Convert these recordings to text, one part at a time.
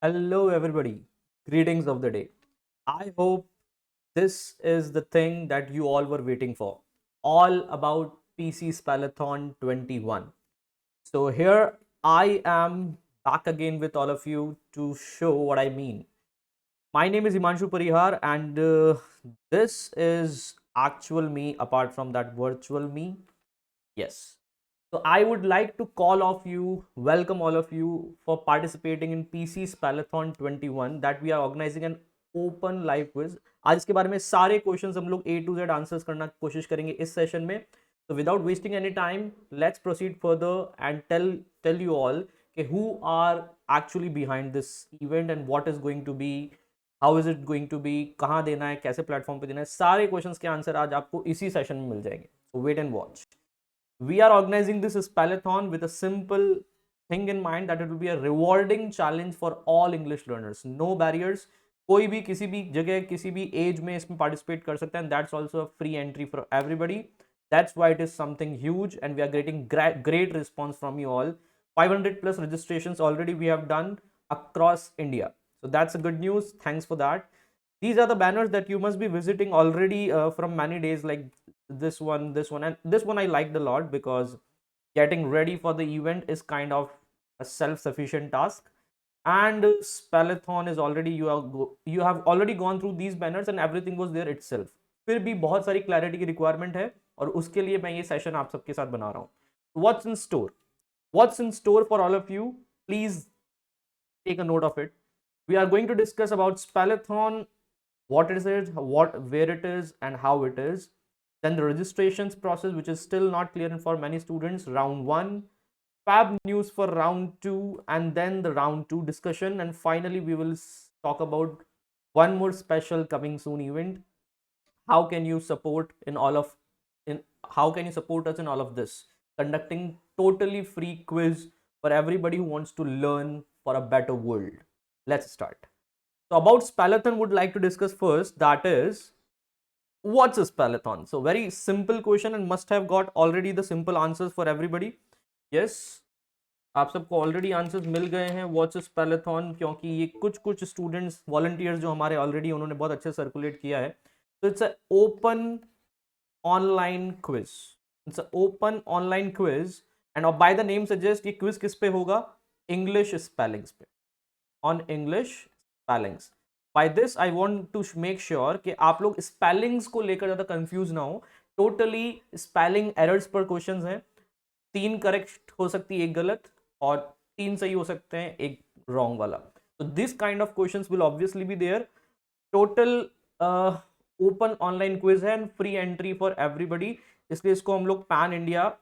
Hello, everybody. Greetings of the day. I hope this is the thing that you all were waiting for. All about PC Spalathon 21. So, here I am back again with all of you to show what I mean. My name is Imanshu Parihar, and this is actual me apart from that virtual me. Yes. So I would like to call of you, welcome all of you for participating in PC Spalathon 21 that we are organizing an open live quiz. आज इसके बारे में सारे questions हम लोग A to Z answers करना कोशिश करेंगे इस सेशन में. So without wasting any time, let's proceed further and tell you all कि who are actually behind this event and what is going to be, how is it going to be, कहाँ देना है, कैसे platform पे देना है, सारे questions के आंसर आज आपको इसी सेशन में मिल जाएंगे. So wait and watch. We are organizing this spalathon with a simple thing in mind that it will be a rewarding challenge for all English learners. No barriers. कोई भी किसी भी जगह किसी भी एज में इसमें पार्टिसिपेट कर सकता है. That's also a free entry for everybody. That's why it is something huge and we are getting great response from you all. 500 plus registrations already we have done across India. So that's a good news. Thanks for that. These are the banners that you must be visiting already from many days, like this one, and this one I liked a lot because getting ready for the event is kind of a self-sufficient task. And Spalathon is already you have already gone through these banners and everything was there itself. फिर भी बहुत सारी clarity की requirement है और उसके लिए मैं ये सेशन आप सबके साथ बना रहा हूँ. What's in store for all of you? Please take a note of it. We are going to discuss about Spalathon, what is it, where it is, and how it is. Then the registrations process, which is still not clear for many students. Round one, fab news for round two, and then the round two discussion. And finally, we will talk about one more special coming soon event. How can you support in all of in how can you support us in all of this? Conducting totally free quiz for everybody who wants to learn for a better world. Let's start. So about Spalathon would like to discuss first, that is, what's a Spalathon? So very simple question and must have got already the simple answers for everybody. Yes, आप सबको already answers मिल गए हैं what's spellathon, क्योंकि ये कुछ students volunteers जो हमारे already उन्होंने बहुत अच्छे सर्कुलेट किया है. तो it's a open online quiz. It's a open online quiz and by the name suggest ये क्विज किस पे होगा? इंग्लिश स्पेलिंग्स पे, on English spellings. By this I want to make sure कि आप लोग स्पेलिंग्स को लेकर ज़्यादा कंफ्यूज ना हो. टोटली स्पेलिंग एरर्स पर क्वेश्चंस हैं. 3 करेक्ट हो सकती है, एक गलत, और 3 सही हो सकते हैं, एक रॉन्ग वाला. तो this kind of questions will obviously be there. Total open online quiz है and free entry for everybody. इसलिए इसको हम लोग पैन इंडिया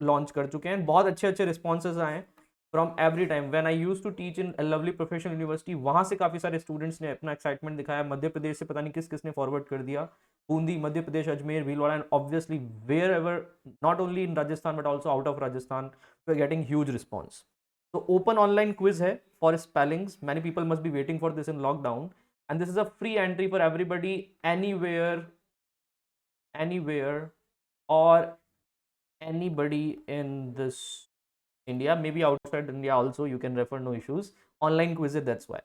लॉन्च कर चुके हैं. बहुत अच्छे अच्छे रिस्पॉन्सेज आए from every time. When I used to teach in Lovely Professional University, वहां से काफी सारे स्टूडेंट्स ने अपना एक्साइटमेंट दिखाया. मध्य प्रदेश से पता नहीं किस किसने फॉरवर्ड कर दिया. Bundi, Madhya Pradesh, Ajmer, Bhilwara, and obviously wherever, not only in Rajasthan but also out of Rajasthan, we are getting huge response. तो ओपन ऑनलाइन क्विज है for spellings. Many people must be waiting for this in lockdown, and this is a free entry for everybody, anywhere or anybody in this India, maybe outside India also you can refer, no issues. Online quiz है, that's why,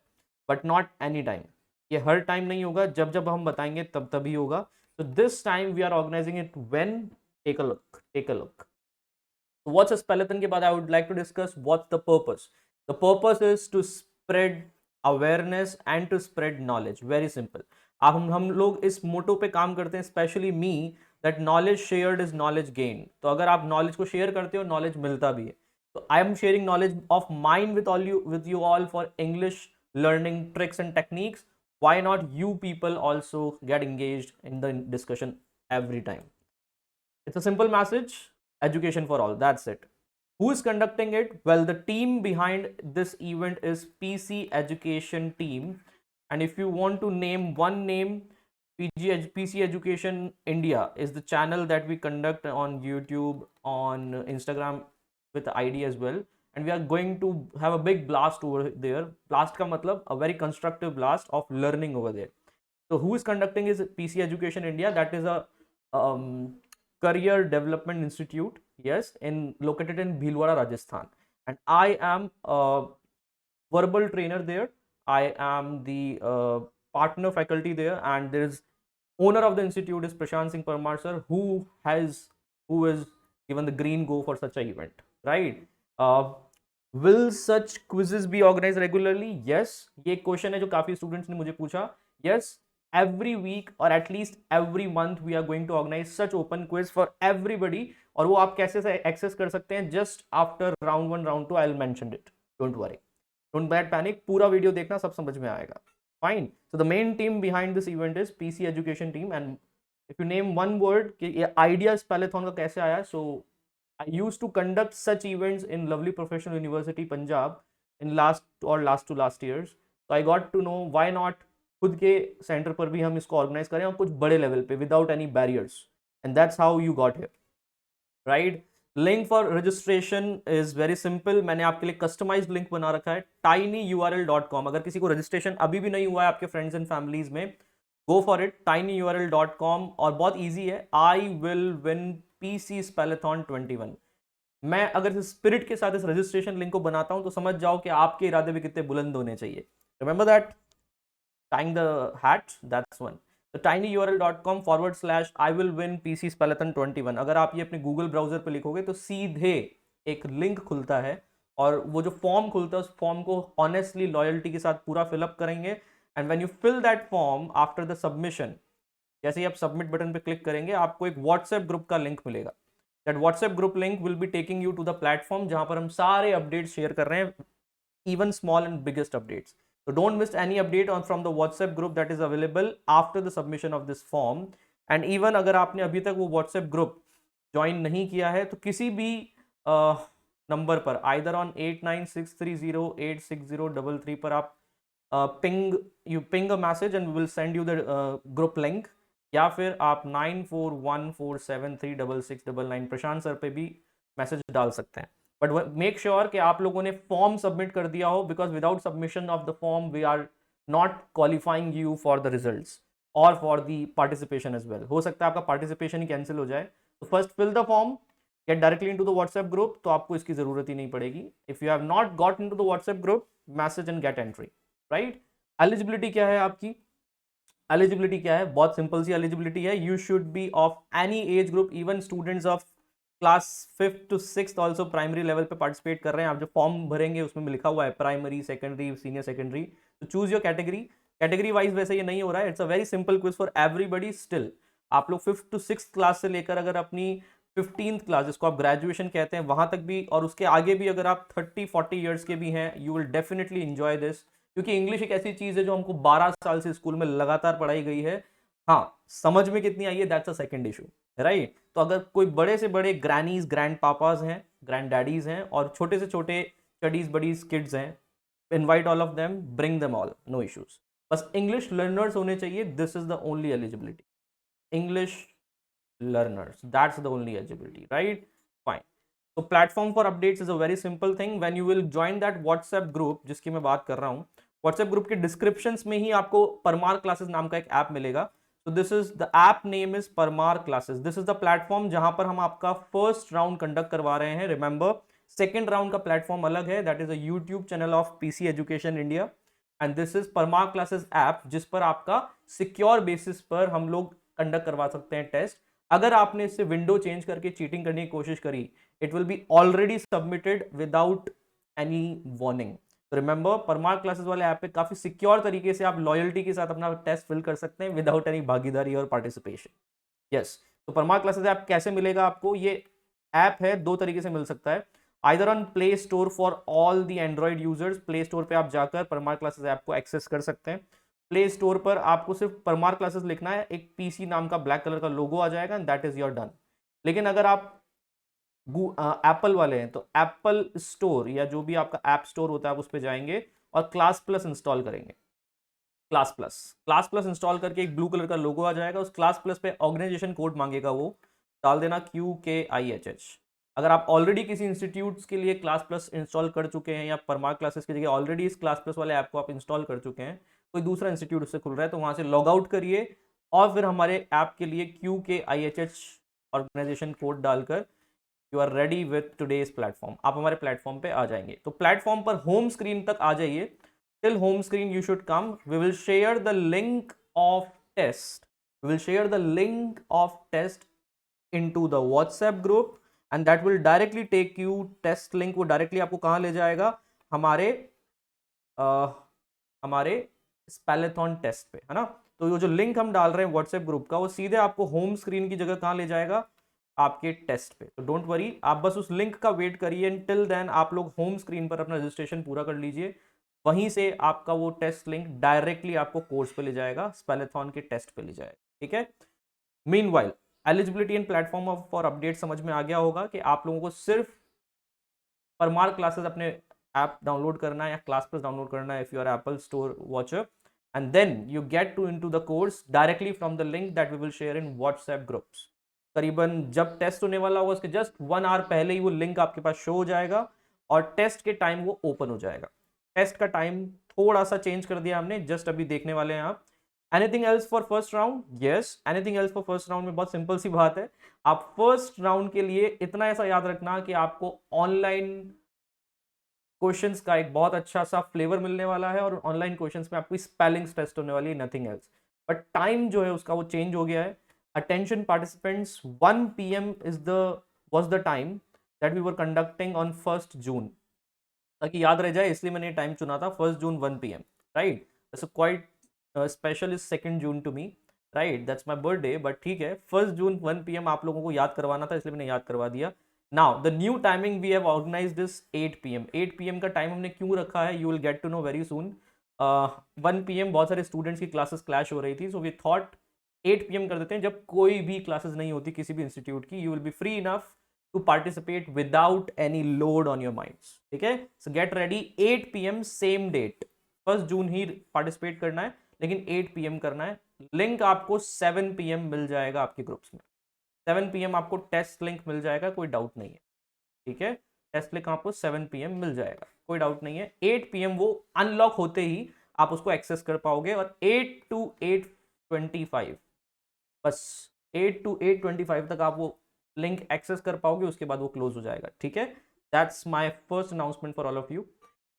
but not anytime. ये हर time नहीं होगा, जब जब हम बताएंगे तब तभी होगा. So this time we are organizing it when, take a look. So what's a spelathon के बाद I would like to discuss what's the purpose. The purpose is to spread awareness and to spread knowledge. Very simple. अब हम लोग इस मोटो पे काम करते हैं, specially me, that knowledge shared is knowledge gain. तो अगर आप नॉलेज को शेयर करते हो, नॉलेज मिलता भी है. So I am sharing knowledge of mine with you all for English learning tricks and techniques. Why not you people also get engaged in the discussion every time? It's a simple message. Education for all. That's it. Who is conducting it? Well, the team behind this event is PC Education Team. And if you want to name one name, PC Education India is the channel that we conduct on YouTube, on Instagram with the ID as well. And we are going to have a big blast over there. Blast ka matlab a very constructive blast of learning over there. So who is conducting is PC Education India. That is a career development institute, yes, in located in Bhilwara, Rajasthan. And I am verbal trainer there. I am the partner faculty there, and there is owner of the institute is Prashant Singh Parmar sir, who is given the green go for such a event, right? Will such quizzes be organized regularly? Yes, ये question है जो काफी students ने मुझे पूछा. Yes, every week or at least every month we are going to organize such open quiz for everybody. और वो आप कैसे से एक्सेस कर सकते हैं? Just after round 1 round 2 I will mention it. Don't worry, don't get panic, पूरा video देखना, सब समझ में आएगा. Fine. So the main team behind this event is PC education team. And if you name one word कि ये idea spellathon का कैसे आया, सो I used to conduct such events in Lovely Professional University, Punjab, in last to last years. So I got to know why not खुद के centre पर भी हम इसको ऑर्गेनाइज करें और कुछ बड़े लेवल पे without any barriers. And that's how you got here, right. Link for registration is very simple. मैंने आपके लिए कस्टमाइज्ड लिंक बना रखा है tinyurl.com. अगर किसी को रजिस्ट्रेशन अभी भी नहीं हुआ है आपके फ्रेंड्स एंड फैमिलीज में, गो फॉर इट, tinyurl.com. और बहुत ईजी है. I will win PC spellathon 21. मैं अगर इस स्पिरिट के साथ इस रजिस्ट्रेशन लिंक को बनाता हूं तो समझ जाओ कि आपके इरादे भी कितने बुलंद होने चाहिए. Remember that, tying the hat, that's one. तो tinyurl.com/I will win PC Speleton 21. अगर आप ये अपने गूगल ब्राउजर पे लिखोगे तो सीधे एक लिंक खुलता है और वो जो फॉर्म खुलता है उस फॉर्म को ऑनेस्टली लॉयल्टी के साथ पूरा फिलअप करेंगे. And when you fill that form after the submission, जैसे ही आप सबमिट बटन पे क्लिक करेंगे आपको एक व्हाट्सएप ग्रुप का लिंक मिलेगा. That WhatsApp group link will be taking you to the platform जहां पर हम सारे अपडेट्स शेयर कर रहे हैं, even small and biggest updates. So don't miss any update on from the WhatsApp group that is available after the submission of this form. And even अगर आपने अभी तक वो WhatsApp group ज्वाइन नहीं किया है तो किसी भी नंबर पर either on 8963086033 पर आप ping a message and we will send you the group link. या फिर आप 9414736699 प्रशांत सर पे भी मैसेज डाल सकते हैं. बट मेक श्योर कि आप लोगों ने फॉर्म सबमिट कर दिया हो, because without submission of the form we are not qualifying you for the results और for the participation as well. हो सकता है आपका पार्टिसिपेशन ही कैंसिल हो जाए. तो first fill the form, get directly into the WhatsApp group, तो आपको इसकी जरूरत ही नहीं पड़ेगी. If you have not got into the WhatsApp group, message and get entry, right. Eligibility क्या है आपकी? एलिजिबिलिटी क्या है? बहुत सिंपल सी एलिजिबिलिटी है. You should be of any age group, even students of class 5th to 6th also primary level पे participate कर रहे हैं. आप जो फॉर्म भरेंगे उसमें लिखा हुआ है प्राइमरी, सेकेंडरी, सीनियर सेकेंडरी. तो choose your category. Category wise वैसे ये नहीं हो रहा है. It's a very simple quiz for everybody. Still आप लोग 5th to 6th क्लास से लेकर अगर अपनी 15th क्लास, जिसको आप ग्रेजुएशन कहते हैं, वहां तक भी और उसके आगे भी अगर आप 30-40 ईयर्स के भी हैं, you will definitely enjoy this. क्योंकि इंग्लिश एक ऐसी चीज है जो हमको 12 साल से स्कूल में लगातार पढ़ाई गई है. हाँ, समझ में कितनी आई है, that's a second issue, right. तो अगर कोई बड़े से बड़े ग्रैनीज, ग्रैंड पापाज हैं, ग्रैंड डैडीज हैं और छोटे से छोटे स्टडीज बडीज किड्स हैं, invite all of them, bring them all, no issues. बस इंग्लिश लर्नर्स होने चाहिए. This is the only eligibility. English learners, that's the only eligibility, right. Fine. तो platform for updates is a very simple thing. When you will join that WhatsApp group जिसकी मैं बात कर रहा हूँ, व्हाट्सएप ग्रुप के डिस्क्रिप्शन में ही आपको परमार क्लासेस नाम का एक ऐप मिलेगा. So this is the app name is Parmar Classes. This is the platform जहां पर हम आपका फर्स्ट राउंड कंडक्ट करवा रहे हैं. रिमेंबर, सेकेंड राउंड का प्लेटफॉर्म अलग है. That is a YouTube channel of PC education India and this is Parmar classes app, जिस पर आपका सिक्योर बेसिस पर हम लोग कंडक्ट करवा सकते हैं टेस्ट. अगर आपने इससे विंडो चेंज करके चीटिंग करने की कोशिश करी, it will B already submitted without any warning. तो रिमेंबर, परमार क्लासेस वाले ऐप पे काफी सिक्योर तरीके से आप लॉयल्टी के साथ अपना टेस्ट फिल कर सकते हैं विदाउट एनी भागीदारी और पार्टिसिपेशन. यस. तो परमार क्लासेस ऐप कैसे मिलेगा आपको? ये ऐप है, दो तरीके से मिल सकता है. Either on play store for all the Android users. Play store पे आप जाकर परमार क्लासेस ऐप को एक्सेस कर सकते हैं. प्ले स्टोर पर आपको सिर्फ परमार क्लासेस लिखना है, एक पीसी नाम का ब्लैक कलर का लोगो आ जाएगा and that is your done. लेकिन अगर आप एप्पल वाले हैं तो एप्पल स्टोर या जो भी आपका ऐप स्टोर होता है आप उस पर जाएंगे और क्लास प्लस इंस्टॉल करेंगे. क्लास प्लस इंस्टॉल करके एक ब्लू कलर का लोगो आ जाएगा. उस क्लास प्लस पे ऑर्गेनाइजेशन कोड मांगेगा, वो डाल देना QKIHH. अगर आप ऑलरेडी किसी इंस्टीट्यूट्स के लिए क्लास प्लस इंस्टॉल कर चुके हैं या परमार क्लासेस की जगह ऑलरेडी इस क्लास प्लस वाले ऐप को आप इंस्टॉल कर चुके हैं, कोई दूसरा इंस्टीट्यूट उससे खुल रहा है तो वहां से लॉग आउट करिए और फिर हमारे ऐप के लिए QKIHH ऑर्गेनाइजेशन कोड डालकर you are ready with today's platform, आप हमारे प्लेटफॉर्म पे आ जाएंगे। तो प्लेटफॉर्म पर होम स्क्रीन तक आ जाइए, till home screen you should come, we will share the link of test, we will share the link of test into the WhatsApp group and that will directly take you, test link वो directly आपको कहाँ ले जाएगा, हमारे हमारे spellathon test पे, है ना। तो ये जो लिंक हम डाल रहे हैं व्हाट्सएप ग्रुप का, वो सीधे आपको होम स्क्रीन की जगह कहाँ ले जाएगा, आपके टेस्ट पे। तो डोंट वरी, आप बस उस लिंक का वेट करिए, टिल देन आप लोग होम स्क्रीन पर अपना रजिस्ट्रेशन पूरा कर लीजिए, वहीं से आपका वो टेस्ट लिंक डायरेक्टली आपको कोर्स पे ले जाएगा, स्पेलेथॉन के टेस्ट पे ले जाएगा, ठीक है। Meanwhile eligibility and platform for update समझ में आ गया होगा कि आप लोगों को सिर्फ परमार क्लासेस अपने ऐप डाउनलोड करना है या क्लास प्लस डाउनलोड करना है if you are Apple store watcher, and then you get to into the course directly from the link that we will share in WhatsApp groups. करीबन जब टेस्ट होने वाला होगा उसके जस्ट 1 आवर पहले ही वो लिंक आपके पास शो हो जाएगा और टेस्ट के टाइम वो ओपन हो जाएगा। टेस्ट का टाइम थोड़ा सा चेंज कर दिया हमने, जस्ट अभी देखने वाले हैं आप। Anything else for first round? Yes, anything else for first round में बहुत सिंपल सी बात है, आप फर्स्ट राउंड के लिए इतना ऐसा याद रखना कि आपको ऑनलाइन क्वेश्चंस का एक बहुत अच्छा सा फ्लेवर मिलने वाला है और ऑनलाइन क्वेश्चंस में आपकी स्पेलिंग्स टेस्ट होने वाली है, नथिंग एल्स। बट टाइम जो है उसका वो चेंज हो गया है। Attention participants, 1 PM was the time that we were conducting on 1st June, ताकि याद रह जाए इसलिए मैंने टाइम चुना था 1st June 1 PM, right. So quite special is 2nd June to me, right, that's my birthday, but ठीक है, 1st June 1 PM आप लोगों को याद करवाना था इसलिए मैंने याद करवा दिया। Now the new timing we have organized this 8 PM। 8 PM का टाइम हमने क्यों रखा है, you will get to know very soon. 1 PM बहुत सारे स्टूडेंट्स की क्लासेस क्लैश हो रही थी, सो वी थॉट 8 PM कर देते हैं, जब कोई भी क्लासेस नहीं होती किसी भी इंस्टीट्यूट की, you will be free enough to participate without any load on your minds, ठीक है। So get ready, 8 PM same date, 1st June ही पार्टिसिपेट करना है लेकिन 8 PM करना है। लिंक आपको 7 PM मिल जाएगा आपके ग्रुप्स में, 7 PM आपको टेस्ट लिंक मिल जाएगा, कोई डाउट नहीं है, ठीक है। टेस्ट लिंक आपको 7 PM मिल जाएगा, कोई डाउट नहीं है। 8 PM वो अनलॉक होते ही आप उसको एक्सेस कर पाओगे और 8 to 8:25, बस 8 to 8:25 तक आप वो लिंक एक्सेस कर पाओगे, उसके बाद वो क्लोज हो जाएगा, ठीक है। That's my first announcement for all of you.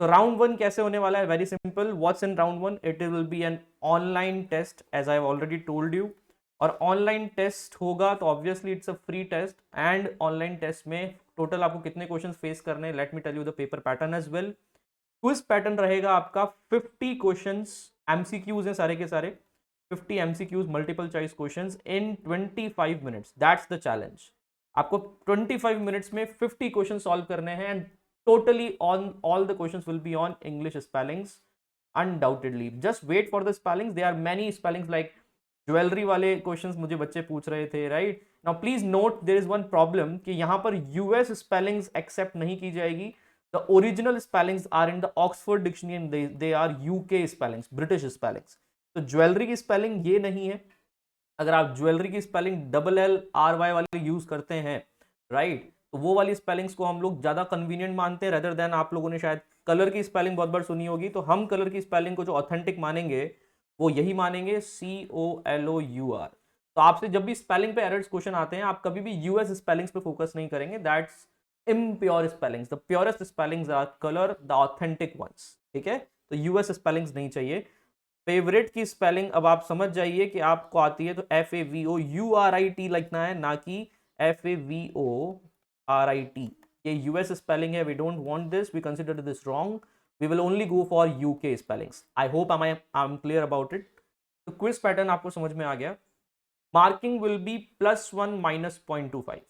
तो राउंड 1 कैसे होने वाला है, very simple. What's in round 1? It will be an online test as I have already told you, और ऑनलाइन टेस्ट होगा तो obviously it's a free test, and online test में total आपको कितने क्वेश्चंस फेस करने हैं, let me tell you the paper pattern as well. Quiz pattern रहेगा आपका 50 क्वेश्चंस, एमसीक्यूज हैं सारे के सारे, 50 MCQs multiple choice questions in 25 minutes, that's the challenge. आपको 25 मिनट्स में 50 क्वेश्चन सॉल्व करने हैं, and totally on all the questions will be on English spellings undoubtedly. Just wait for the spellings, there are many spellings like jewellery वाले questions मुझे बच्चे पूछ रहे थे, right. Now please note there is one problem कि यहाँ पर US spellings accept नहीं की जाएगी, the original spellings are in the Oxford dictionary and they are UK spellings, British spellings. तो ज्वेलरी की स्पेलिंग ये नहीं है, अगर आप ज्वेलरी की स्पेलिंग LLRY वाली यूज करते हैं, राइट, तो वो वाली स्पेलिंग्स को हम लोग ज्यादा कन्वीनियंट मानते हैं रेदर देन, आप लोगों ने शायद कलर की स्पेलिंग बहुत बार सुनी होगी, तो हम कलर की स्पेलिंग को जो ऑथेंटिक मानेंगे वो यही मानेंगे, COLOUR। तो आपसे जब भी स्पेलिंग पे एरर्स क्वेश्चन आते हैं, आप कभी भी यूएस स्पेलिंग्स पे फोकस नहीं करेंगे, that's impure spellings, the purest spellings are colour, the authentic ones, ठीक है। तो यूएस स्पेलिंग्स नहीं चाहिए। फेवरेट की स्पेलिंग अब आप समझ जाइए कि आपको आती है, तो FAVOURIT लिखना है, ना कि FAVORIT। ये यूएस स्पेलिंग है, we don't want this, we consider this wrong, we will only go for UK spellings. I hope I'm clear about it. तो क्विज पैटर्न आपको समझ में आ गया। Marking will be +1 -0.25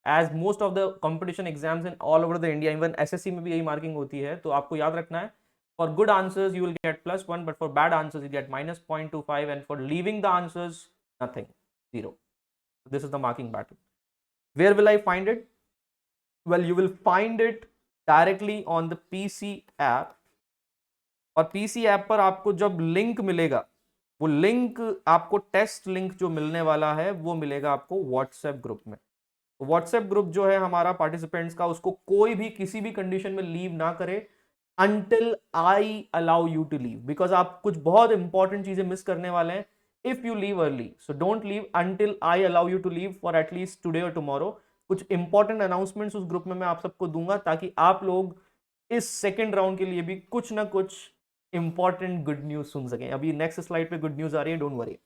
as most of the competition exams in all over the India, even SSC में भी यही marking होती है। तो आपको याद रखना है, for good answers you will get +1, but for bad answers you get -0.25, and for leaving the answers nothing, 0. So this is the marking pattern. Where will I find it? Well, you will find it directly on the PC app, और PC app पर आपको जब link मिलेगा, वो link आपको test link जो मिलने वाला है वो मिलेगा आपको व्हाट्सएप ग्रुप में। व्हाट्सएप ग्रुप जो है हमारा पार्टिसिपेंट्स का, उसको कोई भी किसी भी कंडीशन में लीव ना करे until I allow you to leave, because आप कुछ बहुत इंपॉर्टेंट चीजें मिस करने वाले हैं if you leave early. So don't leave until I allow you to leave for at least today or tomorrow. कुछ इंपॉर्टेंट अनाउंसमेंट्स उस ग्रुप में मैं आप सबको दूंगा, ताकि आप लोग इस सेकेंड राउंड के लिए भी कुछ ना कुछ इंपॉर्टेंट गुड न्यूज सुन सकें। अभी नेक्स्ट स्लाइड पे गुड न्यूज आ रही है, डोंट वरी।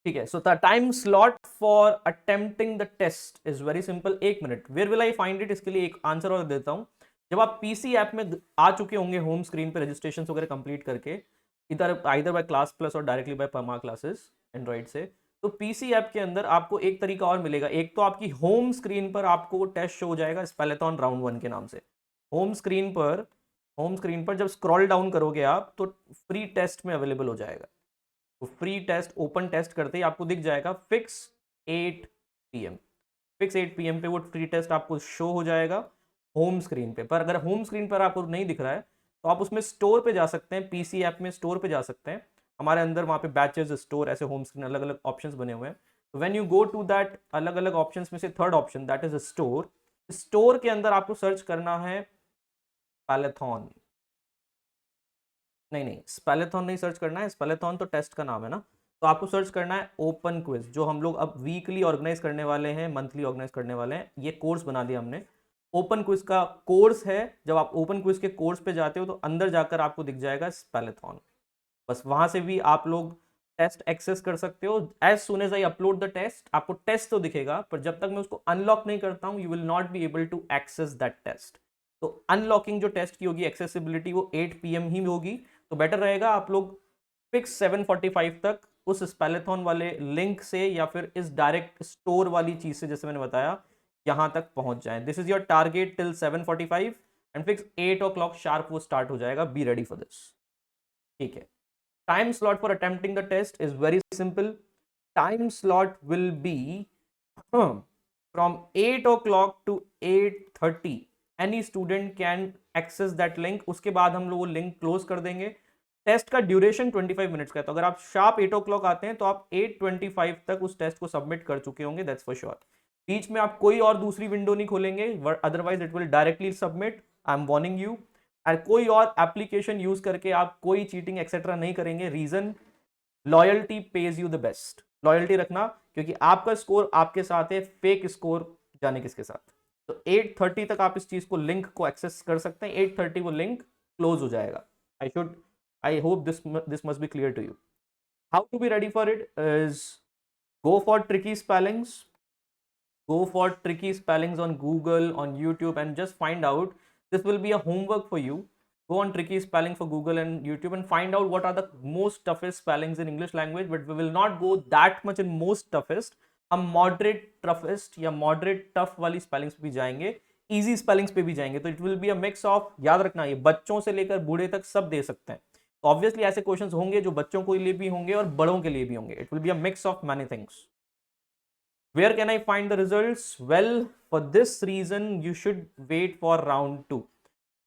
ठीक है, so the time slot for attempting the test is very simple, 1 minute. Where will I find it, इसके लिए एक आंसर और देता हूं। जब आप पीसी ऐप में आ चुके होंगे होम स्क्रीन पे रजिस्ट्रेशन वगैरह कंप्लीट करके, इधर आइदर बाय क्लास प्लस और directly by Parma classes Android से, तो पीसी ऐप के अंदर आपको एक तरीका और मिलेगा। एक तो आपकी होम स्क्रीन पर आपको टेस्ट शो हो जाएगा स्पेलेथॉन राउंड 1 के नाम से। होम स्क्रीन पर जब स्क्रॉल डाउन करोगे आप, तो फ्री टेस्ट में अवेलेबल हो जाएगा। तो फ्री टेस्ट ओपन टेस्ट करते ही आपको दिख जाएगा फिक्स 8 PM। फिक्स 8 PM पे वो फ्री टेस्ट आपको शो हो जाएगा होम स्क्रीन पे। पर अगर होम स्क्रीन पर आपको नहीं दिख रहा है, तो आप उसमें स्टोर पे जा सकते हैं, पीसी ऐप में स्टोर पे जा सकते हैं। हमारे अंदर वहाँ पे बैचेस, स्टोर, ऐसे होम स्क्रीन अलग अलग ऑप्शंस बने हुए हैं। तो when you go to that अलग अलग ऑप्शंस में से third option, that is store. Store के अंदर आपको सर्च करना है पैलेथॉन। नहीं, स्पेलेथॉन नहीं सर्च करना है, स्पेलेथॉन तो टेस्ट का नाम है ना। तो आपको सर्च करना है ओपन क्विज, जो हम लोग अब वीकली ऑर्गेनाइज करने वाले हैं, मंथली ऑर्गेनाइज करने वाले हैं। ये कोर्स बना दिया हमने, ओपन क्विज का कोर्स है। जब आप ओपन क्विज के कोर्स पे जाते हो, तो अंदर जाकर आपको दिख जाएगा स्पेलेथॉन। बस वहां से भी आप लोग टेस्ट एक्सेस कर सकते हो। As soon as I upload the test, आपको टेस्ट तो दिखेगा, पर जब तक मैं उसको अनलॉक नहीं करता हूं, you will not be able to access that test. तो अनलॉकिंग जो टेस्ट की होगी, एक्सेसिबिलिटी, वो 8 PM ही होगी। तो बेटर रहेगा आप लोग फिक्स 7:45 तक उस स्पेलेथॉन वाले लिंक से, या फिर इस डायरेक्ट स्टोर वाली चीज से, जैसे मैंने बताया, यहां तक पहुंच जाएं। This is your target till 7:45 and fix 8 o'clock sharp वो स्टार्ट हो जाएगा। B ready for this. ठीक है, time slot for attempting the test is very simple. Time slot will be from 8 o'clock to 8:30. Any student can access that link. उसके बाद हम लोग वो लिंक क्लोज कर देंगे। टेस्ट का ड्यूरेशन 25 मिनट्स का है, तो अगर आप शार्प 8 o'clock आते हैं, तो आप 8:25 तक उस टेस्ट को सबमिट कर चुके होंगे, दैट्स फॉर श्योर। बीच में आप कोई और दूसरी विंडो नहीं खोलेंगे, otherwise it will directly submit, I am warning you. और कोई और एप्लीकेशन यूज करके आप कोई चीटिंग एक्सेट्रा नहीं करेंगे। Reason, loyalty pays you the best. Loyalty रखना, क्योंकि आपका स्कोर आपके साथ है, फेक स्कोर जाने किसके साथ। तो 8:30 तक आप इस चीज को, लिंक को एक्सेस कर सकते हैं। 8:30 वो लिंक क्लोज हो जाएगा। I hope this must be clear to you. How to be ready for it is, go for tricky spellings. Go for tricky spellings on Google, on YouTube, and just find out. This will be a homework for you. Go on tricky spelling for Google and YouTube and find out what are the most toughest spellings in English language. But we will not go that much in most toughest. हम moderate toughest या moderate tough वाली spellings पे भी जाएंगे, easy spellings पे भी जाएंगे। तो it will be a mix of, याद रखना, ये बच्चों से लेकर बूढ़े तक सब दे सकते हैं। तो ऑब्वियसली ऐसे क्वेश्चंस होंगे जो बच्चों के लिए भी होंगे और बड़ों के लिए भी होंगे। It will be a mix of many things. Where can I find the results? Well, for this reason you should wait for round 2.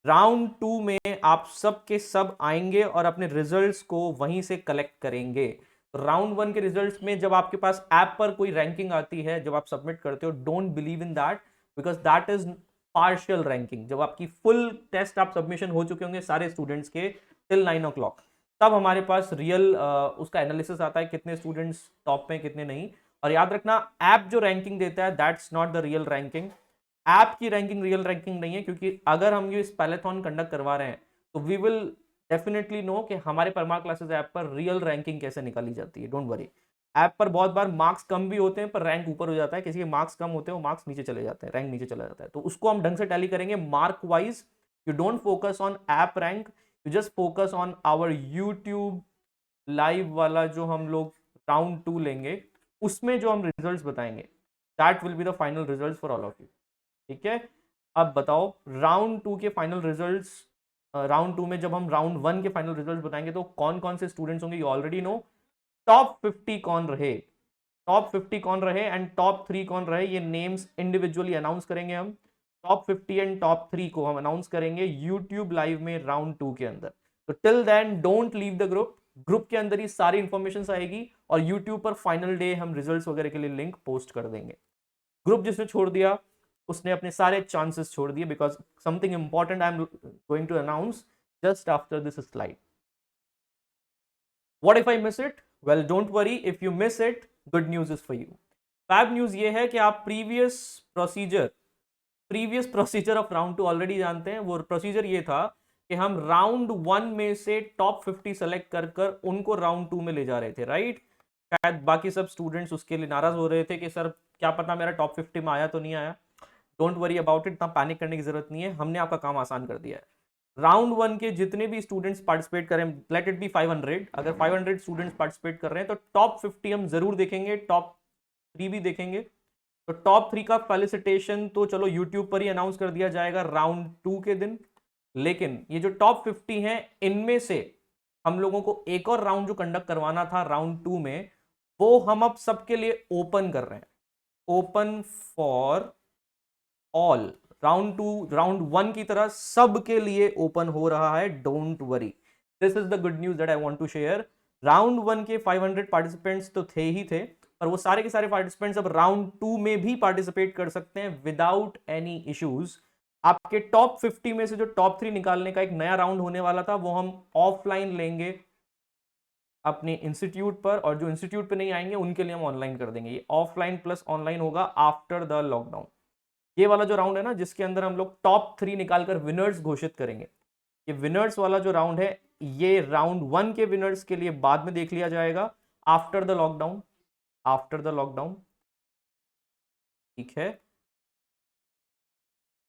Round 2 में आप सब के सब आएंगे और अपने रिजल्ट्स को वहीं से कलेक्ट करेंगे। राउंड 1 के रिजल्ट्स में जब आपके पास ऐप पर कोई रैंकिंग आती है, जब आप सबमिट करते हो, don't believe in that, because that is partial ranking. जब आपकी फुल टेस्ट आप सबमिशन हो चुके होंगे सारे स्टूडेंट्स के टिल 9 o'clock, तब हमारे पास रियल उसका एनालिसिस आता है, कितने स्टूडेंट्स टॉप में, कितने नहीं। और याद रखना, ऐप जो रैंकिंग देता है, that's not the real ranking. App की रैंकिंग रियल रैंकिंग नहीं है, क्योंकि अगर हम ये पैलेथॉन कंडक्ट करवा रहे हैं, तो वी विल डेफिनेटली नो कि हमारे परमा क्लासेस ऐप पर रियल रैंकिंग कैसे निकाली जाती है। डोंट वरी, ऐप पर बहुत बार मार्क्स कम भी होते हैं, पर रैंक ऊपर हो जाता है। किसी के मार्क्स कम होते हैं, वो मार्क्स नीचे चले जाते हैं, रैंक नीचे चला जाता है। तो उसको हम ढंग से टैली करेंगे mark wise. You don't focus on app rank, you just focus on our YouTube live वाला जो हम लोग राउंड 2 लेंगे, उसमें जो हम रिजल्ट्स बताएंगे, that will be the final results for all of you. ठीक है, अब बताओ राउंड 2 के फाइनल रिजल्ट्स। राउंड 2 में जब हम राउंड 1 के फाइनल रिजल्ट्स बताएंगे, तो कौन कौन से स्टूडेंट्स होंगे, यू ऑलरेडी नो। टॉप 50 कौन रहे, टॉप 50 कौन रहे एंड टॉप 3 कौन रहे, ये नेम्स इंडिविजुअली अनाउंस करेंगे हम। टॉप 50 एंड टॉप 3 को हम अनाउंस करेंगे यूट्यूब लाइव में राउंड 2 के अंदर। तो till then don't leave the group. Group के अंदर ही सारी इंफॉर्मेशन आएगी, और यूट्यूब पर फाइनल डे हम रिजल्ट्स वगैरह के लिए लिंक पोस्ट कर देंगे। ग्रुप जिसने छोड़ दिया, उसने अपने सारे चांसेस छोड़ दिए, because something important I am going to announce just after this slide. What if I miss it? Well, don't worry. If you miss it, good news is for you. Fab news ये है कि आप previous procedure of round 2 already जानते हैं। वो procedure ये था कि हम राउंड 1 में से टॉप 50 सेलेक्ट कर कर उनको राउंड 2 में ले जा रहे थे, राइट। शायद बाकी सब स्टूडेंट्स उसके लिए नाराज हो रहे थे कि सर क्या पता मेरा टॉप 50 में आया तो नहीं आया। डोंट वरी अबाउट इट, इतना पैनिक करने की जरूरत नहीं है, हमने आपका काम आसान कर दिया है। राउंड 1 के जितने भी स्टूडेंट्स पार्टिसिपेट करें, लेट इट बी 500, अगर 500 स्टूडेंट्स पार्टिसिपेट कर रहे हैं तो टॉप 50 हम जरूर देखेंगे, टॉप 3 भी देखेंगे। तो टॉप 3 का फेलिसिटेशन तो चलो यूट्यूब पर ही अनाउंस कर दिया जाएगा राउंड 2 के दिन। लेकिन ये जो टॉप 50 हैं, इनमें से हम लोगों को एक और राउंड जो कंडक्ट करवाना था राउंड 2 में, वो हम अब सबके लिए ओपन कर रहे हैं, ओपन फॉर ऑल। राउंड 1 की तरह सबके लिए ओपन हो रहा है, don't worry. This is the good news that I want to share. Round 1 के 500 पार्टिसिपेंट्स तो थे ही थे, पर वो सारे के सारे पार्टिसिपेंट्स अब राउंड 2 में भी पार्टिसिपेट कर सकते हैं विदाउट एनी इश्यूज। आपके टॉप 50 में से जो टॉप 3 निकालने का एक नया राउंड होने वाला था, वो हम ऑफलाइन लेंगे अपने इंस्टीट्यूट पर, और जो इंस्टीट्यूट पे नहीं आएंगे उनके लिए हम ऑनलाइन कर देंगे। ये ऑफलाइन प्लस ऑनलाइन होगा आफ्टर द लॉकडाउन। ये वाला जो राउंड है ना, जिसके अंदर हम लोग टॉप 3 निकालकर विनर्स घोषित करेंगे, ये विनर्स वाला जो राउंड है, ये राउंड 1 के विनर्स के लिए बाद में देख लिया जाएगा after the lockdown, after the lockdown, ठीक है,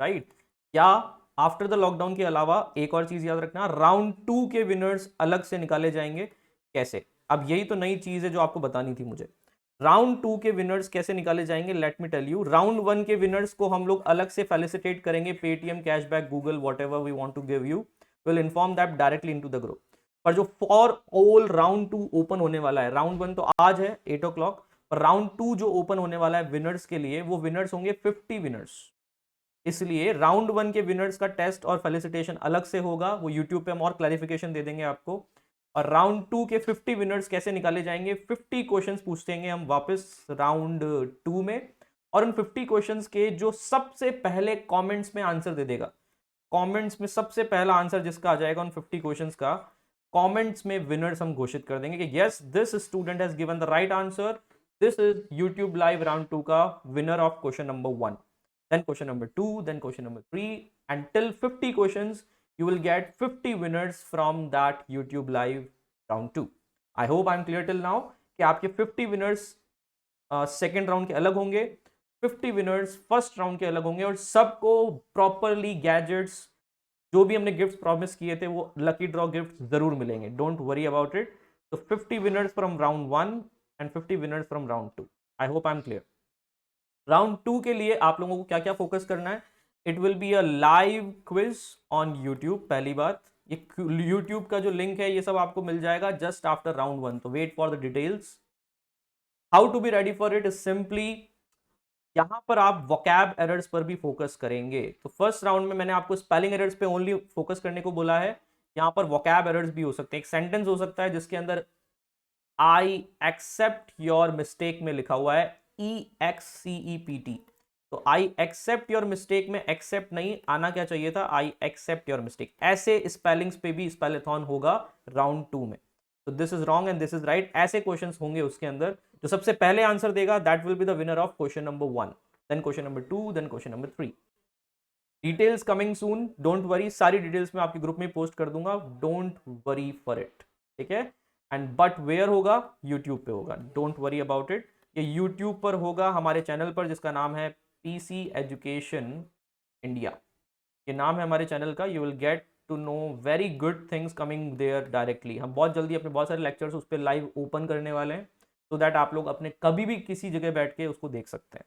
राइट। या आफ्टर द लॉकडाउन के अलावा एक और चीज याद रखना, राउंड 2 के विनर्स अलग से निकाले जाएंगे। कैसे? अब यही तो नई चीज है जो आपको बतानी थी मुझे। राउंड 2 के विनर्स कैसे निकाले जाएंगे, let me tell you. Round 1 के विनर्स को हम लोग अलग से फेलिसिटेट करेंगे, Paytm, cashback, Google, whatever we want to give you, will inform that directly into the group. पर जो फॉर ऑल राउंड 2 ओपन होने वाला है, राउंड 1 तो आज है 8 o'clock, पर राउंड 2 जो ओपन होने वाला है विनर्स के लिए, वो विनर्स होंगे 50 विनर्स। इसलिए राउंड 1 के विनर्स का टेस्ट और फेलिसिटेशन अलग से होगा, वो यूट्यूब पे हम और क्लैरिफिकेशन दे देंगे आपको। और राउंड 2 के 50 विनर्स कैसे निकाले जाएंगे, 50 क्वेश्चंस पूछेंगे हम वापस राउंड 2 में, और उन 50 क्वेश्चंस के जो सबसे पहले कमेंट्स में आंसर दे देगा, कमेंट्स में सबसे पहला आंसर जिसका आ जाएगा उन 50 क्वेश्चंस का, कमेंट्स में विनर्स हम घोषित कर देंगे कि yes this student has given the right answer, this is YouTube live round 2 का winner of question number 1, then question number 2, then question number 3, until 50 questions you will get 50 winners from that YouTube live round 2. I hope I'm clear till now कि आपके 50 winners second round के अलग होंगे, 50 winners first round के अलग होंगे, और सबको प्रॉपरली गैजेट्स, जो भी हमने गिफ्ट प्रॉमिस किए थे, वो लकी ड्रॉ गिफ्ट जरूर मिलेंगे, डोंट वरी अबाउट इट। तो 50 winners from round 1 and 50 winners from round 2। I hope I am clear. Round 2 के लिए आप लोगों को क्या क्या फोकस करना है, it will be a live quiz on YouTube. पहली बात, ये यूट्यूब का जो लिंक है ये सब आपको मिल जाएगा जस्ट आफ्टर राउंड 1, तो wait for the details. How to be ready for it is simply, यहां पर आप वोकैब एरर्स पर भी फोकस करेंगे। तो फर्स्ट राउंड में मैंने आपको स्पेलिंग एरर्स पे ओनली फोकस करने को बोला है, यहां पर वोकैब एरर्स भी हो सकते हैं। एक सेंटेंस हो सकता है जिसके अंदर आई एक्सेप्ट योर मिस्टेक में लिखा हुआ है EXCEPT, तो आई एक्सेप्ट योर मिस्टेक में एक्सेप्ट नहीं आना क्या चाहिए था, आई एक्सेप्ट योर मिस्टेक। ऐसे स्पेलिंग्स पे भी स्पेलेथॉन होगा राउंड 2 में, तो this is wrong and this is right, ऐसे क्वेश्चंस होंगे उसके अंदर। जो सबसे पहले आंसर देगा that will be the winner of question number 1, then question number 2, then question number 3। Details coming soon, don't worry, सारी डिटेल्स मैं आपके ग्रुप में पोस्ट कर दूंगा, डोंट वरी फॉर इट, ठीक है। एंड बट वेयर होगा, यूट्यूब पे होगा, डोंट वरी अबाउट इट। ये यूट्यूब पर होगा हमारे चैनल पर जिसका नाम है PC एजुकेशन इंडिया, ये नाम है हमारे चैनल का। You will get to know very good things coming there directly. हम बहुत जल्दी अपने बहुत सारे लेक्चर्स उस पर लाइव ओपन करने वाले हैं, सो दैट आप लोग अपने कभी भी किसी जगह बैठ के उसको देख सकते हैं।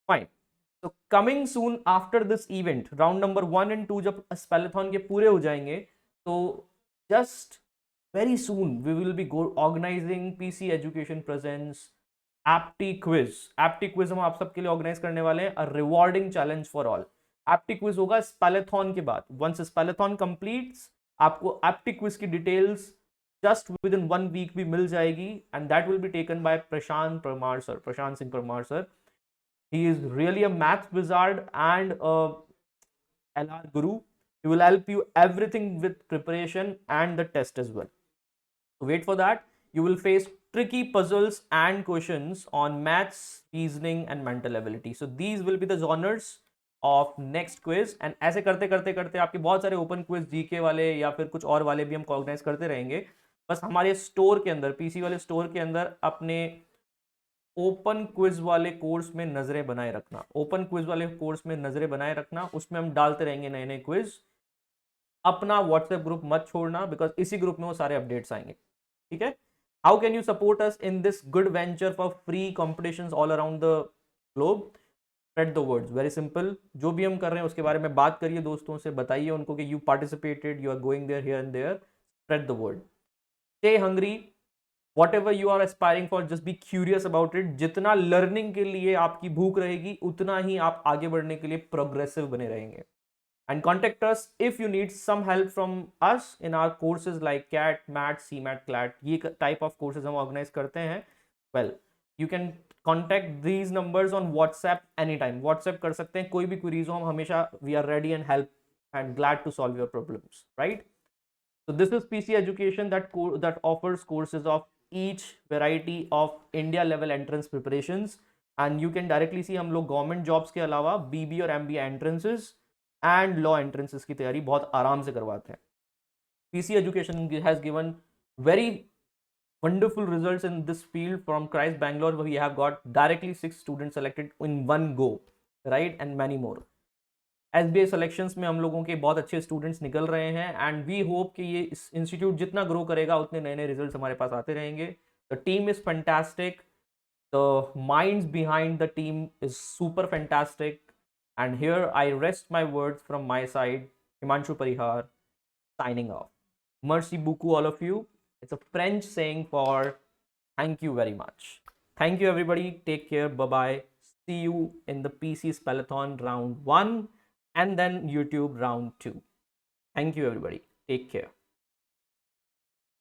फाइन, तो coming soon after this event, round number 1 and 2 जब स्पेलेथॉन के पूरे हो जाएंगे, तो just very soon we will be organizing PC education presents apti quiz हम आप सबके लिए ऑर्गेनाइज करने वाले हैं, a rewarding challenge for all। apti quiz होगा स्पेलेथॉन के बाद, once स्पेलेथॉन completes आपको apti quiz की डिटेल्स just within 1 week भी मिल जाएगी, and that will be taken by Prashant Singh Parmar sir. he is really a math wizard and a LR guru, he will help you everything with preparation and the test as well। So wait for that, you will face tricky puzzles and questions on maths, reasoning and mental ability. So these will be the genres of next quiz. And ऐसे करते करते करते आपके बहुत सारे open quiz GK वाले या फिर कुछ और वाले भी हम ऑर्गेनाइज करते रहेंगे. बस हमारे स्टोर के अंदर, पीसी वाले स्टोर के अंदर अपने ओपन क्विज वाले कोर्स में नजरें बनाए रखना. ओपन क्विज वाले कोर्स में नजरें बनाए रखना, उसमें हम डालते रहेंगे नए नए क्विज. अपना व्हाट्सएप ग्रुप मत छोड़ना, बिकॉज इसी ग्रुप में वो सारे अपडेट्स आएंगे. ठीक है. How can you support us in this good venture for free competitions all around the globe? Spread the words. Very simple. जो भी हम कर रहे हैं उसके बारे में बात करिए दोस्तों से, बताइए उनको कि you participated, you are going there, here and there. Spread the word. Stay hungry. whatever you are aspiring for, just be curious about it. जितना लर्निंग के लिए आपकी भूख रहेगी, उतना ही आप आगे बढ़ने के लिए प्रोग्रेसिव बने रहेंगे. And contact us if you need some help from us in our courses like CAT, MAT, CMAT, CLAT. ये type of courses हम organize करते हैं. Well, you can contact these numbers on WhatsApp anytime. WhatsApp कर सकते हैं, कोई भी queries हो, हम हमेशा we are ready and help and glad to solve your problems, right? So this is PC Education that offers courses of each variety of India level entrance preparations, and you can directly see हम लोग government jobs के अलावा BB और MBA entrances and law entrances की तैयारी बहुत आराम से करवाते हैं. PC Education has given very wonderful results in this field. From Christ Bangalore, we have got directly 6 students selected in one go, right? And many more. SBI selections में हम लोगों के बहुत अच्छे स्टूडेंट्स निकल रहे हैं, एंड वी होप कि ये इंस्टीट्यूट जितना ग्रो करेगा उतने नए नए रिजल्ट्स हमारे पास आते रहेंगे. The team is fantastic. The minds behind the team is super fantastic. And here I rest my words from my side. Himanshu Parihar signing off. Merci beaucoup all of you. It's a French saying for thank you very much. Thank you everybody. Take care. Bye bye. See you in the PC Spellathon round 1 and then YouTube round 2. Thank you everybody. Take care.